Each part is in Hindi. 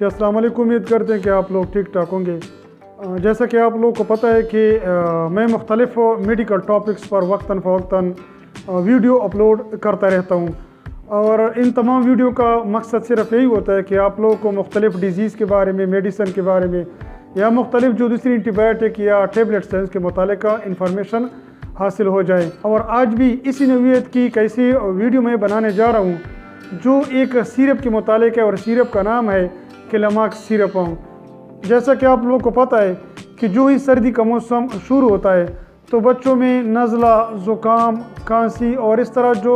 कि अस्सलाम वालेकुम। उम्मीद करते हैं कि आप लोग ठीक ठाक होंगे। जैसा कि आप लोग को पता है कि मैं मुख्तलिफ़ मेडिकल टॉपिक्स पर वक्तन फ़वक्तन वीडियो अपलोड करता रहता हूँ और इन तमाम वीडियो का मकसद सिर्फ यही होता है कि आप लोगों को मुख्तलिफ़ डिज़ीज़ के बारे में, मेडिसन के बारे में या मुख्तलिफ़ जो दूसरी एंटीबायोटिक या टेबलेट्स हैं उसके मुतालिक इंफॉर्मेशन हासिल हो जाए। और आज भी इसी नौइयत की कैसी वीडियो मैं बनाने जा रहा हूँ जो एक सिरप के मुतालिक है और सिरप का नाम है क्लेमाक्स सिरप। जैसा कि आप लोगों को पता है कि जो ही सर्दी का मौसम शुरू होता है तो बच्चों में नज़ला, ज़ुकाम, खांसी और इस तरह जो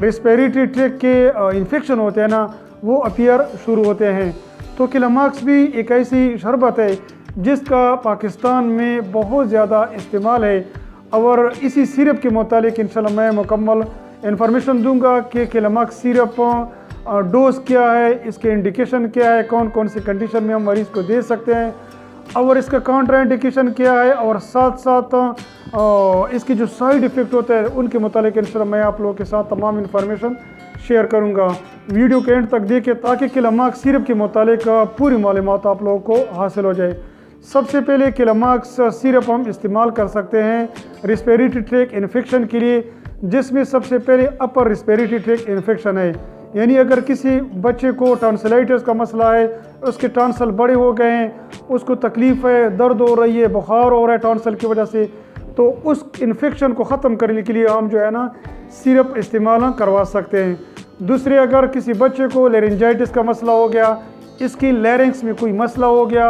रेस्पिरेटरी ट्रैक्ट के इन्फेक्शन होते हैं ना वो अपीयर शुरू होते हैं। तो क्लेमाक्स भी एक ऐसी शरबत है जिसका पाकिस्तान में बहुत ज़्यादा इस्तेमाल है और इसी सिरप के मुतालिक इंशाल्लाह मैं मुकम्मल इन्फॉर्मेशन दूंगा कि क्लेमाक्स सिरप डोज क्या है, इसके इंडिकेशन क्या है, कौन कौन सी कंडीशन में हम मरीज़ को दे सकते हैं और इसका काउंटर इंडिकेशन क्या है और साथ साथ इसकी जो साइड इफ़ेक्ट होते हैं उनके मुतालिक इंशाल्लाह मैं आप लोगों के साथ तमाम इन्फॉर्मेशन शेयर करूंगा। वीडियो के एंड तक देखें ताकि क्लेमाक्स सिरप के मुतालिक पूरी मालूमात आप लोगों को हासिल हो जाए। सबसे पहले क्लेमाक्स सिरप हम इस्तेमाल कर सकते हैं रेस्पिरेटरी ट्रैक्ट इन्फेक्शन के लिए, जिसमें सबसे पहले अपर रेस्पिरेटरी ट्रैक्ट इन्फेक्शन है। यानी अगर किसी बच्चे को टॉन्सिलाइटिस का मसला है, उसके टॉन्सल बड़े हो गए हैं, उसको तकलीफ़ है, दर्द हो रही है, बुखार हो रहा है टॉन्सल की वजह से, तो उस इन्फेक्शन को ख़त्म करने के लिए हम जो है ना सिरप इस्तेमाल करवा सकते हैं। दूसरे, अगर किसी बच्चे को लेरिंजाइटिस का मसला हो गया, इसकी लैरिंक्स में कोई मसला हो गया,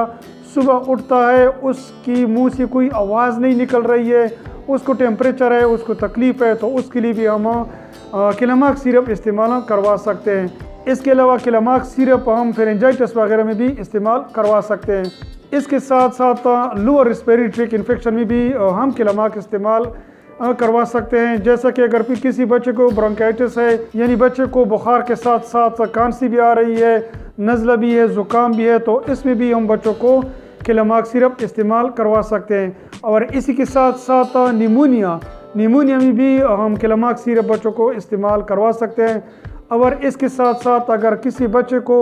सुबह उठता है उसकी मुंह से कोई आवाज़ नहीं निकल रही है, उसको टेम्परेचर है, उसको तकलीफ़ है, तो उसके लिए भी हम क्लेमाक्स सिरप इस्तेमाल करवा सकते हैं। इसके अलावा क्लेमाक्स सिरप हम फेरेंजाइटिस वगैरह में भी इस्तेमाल करवा सकते हैं। इसके साथ साथ लोअर रेस्पिरेटरी ट्रैक्ट इन्फेक्शन में भी हम क्लेमाक्स इस्तेमाल करवा सकते हैं। जैसा कि अगर किसी बच्चे को ब्रोंकाइटिस है, यानी बच्चे को बुखार के साथ साथ खांसी भी आ रही है, नज़ला भी है, ज़ुकाम भी है, तो इसमें भी हम बच्चों को क्लेमाक्स सिरप इस्तेमाल करवा सकते हैं। और इसी के साथ साथ निमोनिया में भी हम क्लेमाक्स सिरप बच्चों को इस्तेमाल करवा सकते हैं। और इसके साथ साथ अगर किसी बच्चे को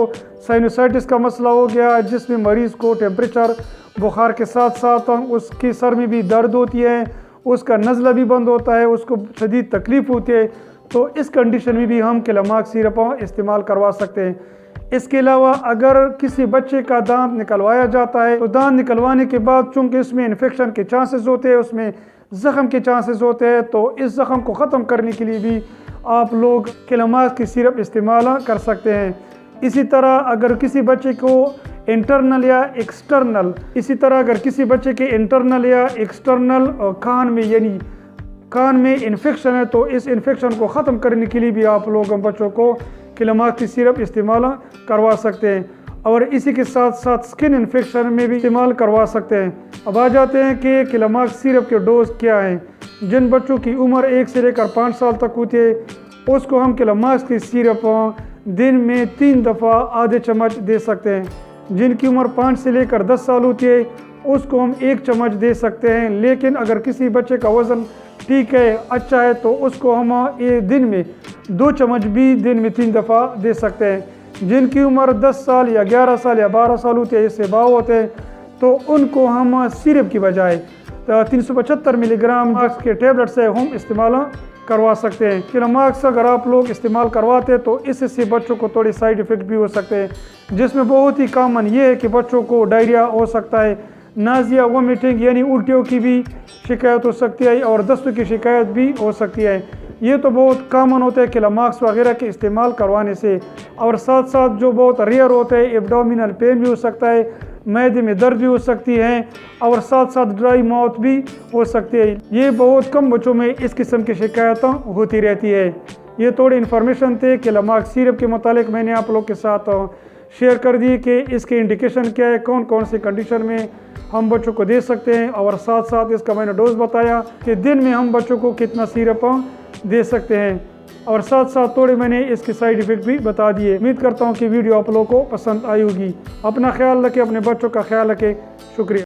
साइनोसाइटिस का मसला हो गया जिसमें मरीज़ को टेम्परेचर बुखार के साथ साथ उसके सर में भी दर्द होती है, उसका नज़ला भी बंद होता है, उसको शदीद तकलीफ़ होती है, तो इस कंडीशन में भी हम क्लेमाक्स सिरप इस्तेमाल करवा सकते हैं। इसके अलावा अगर किसी बच्चे का दांत निकलवाया जाता है तो दांत निकलवाने के बाद चूँकि इसमें इन्फेक्शन के चांसेस होते हैं, उसमें ज़ख़म के चांसेस होते हैं, तो इस ज़ख़म को ख़त्म करने के लिए भी आप लोग क्लेमाक्स की सिरप इस्तेमाल कर सकते हैं। इसी तरह अगर किसी बच्चे को इंटरनल या एक्सटर्नल, अगर किसी बच्चे के इंटरनल या एक्सटर्नल कान में यानी कान में इन्फेक्शन है तो इस इन्फेक्शन को ख़त्म करने के लिए भी आप लोग बच्चों को क्लेमाक्स की सिरप इस्तेमाल करवा सकते हैं। और इसी के साथ साथ स्किन इन्फेक्शन में भी इस्तेमाल करवा सकते हैं। अब आ जाते हैं कि क्लेमाक्स सिरप के डोज क्या हैं। जिन बच्चों की उम्र 1 से लेकर 5 साल तक होती है उसको हम क्लेमाक्स की सिरप दिन में 3 दफ़ा आधे चम्मच दे सकते हैं। जिनकी उम्र 5 से लेकर 10 साल होती है उसको हम 1 चम्मच दे सकते हैं। लेकिन अगर किसी बच्चे का वज़न ठीक है, अच्छा है, तो उसको हम दिन में 2 चम्मच भी दिन में 3 दफ़ा दे सकते हैं। जिनकी उम्र 10 साल या 11 साल या 12 साल होती है, इससे बाव होते हैं, तो उनको हम सिरप की बजाय 375 मिलीग्राम के टेबलेट से हम इस्तेमाल करवा सकते हैं। क्लेमाक्स अगर आप लोग इस्तेमाल करवाते हैं तो इससे बच्चों को थोड़ी साइड इफ़ेक्ट भी हो सकते हैं, जिसमें बहुत ही कॉमन ये है कि बच्चों को डायरिया हो सकता है, नाज़िया, वोमिटिंग यानी उल्टियों की भी शिकायत हो सकती है और दस्तों की शिकायत भी हो सकती है। ये तो बहुत कॉमन होता है क्लेमाक्स वगैरह के इस्तेमाल करवाने से। और साथ साथ जो बहुत रेयर होता है, एब्डोमिनल पेन भी हो सकता है, मैदे में दर्द भी हो सकती है और साथ साथ ड्राई माउथ भी हो सकती है। ये बहुत कम बच्चों में इस किस्म की शिकायत होती रहती है। ये थोड़ी इन्फॉर्मेशन थे क्लेमाक्स सिरप के मुतालिक मैंने आप लोग के साथ शेयर कर दी कि इसके इंडिकेशन क्या है, कौन कौन सी कंडीशन में हम बच्चों को दे सकते हैं और साथ साथ इसका मैंने डोज बताया कि दिन में हम बच्चों को कितना सिरप दे सकते हैं और साथ साथ थोड़े मैंने इसके साइड इफ़ेक्ट भी बता दिए। उम्मीद करता हूँ कि वीडियो आप लोगों को पसंद आई होगी। अपना ख्याल रखें, अपने बच्चों का ख्याल रखें। शुक्रिया।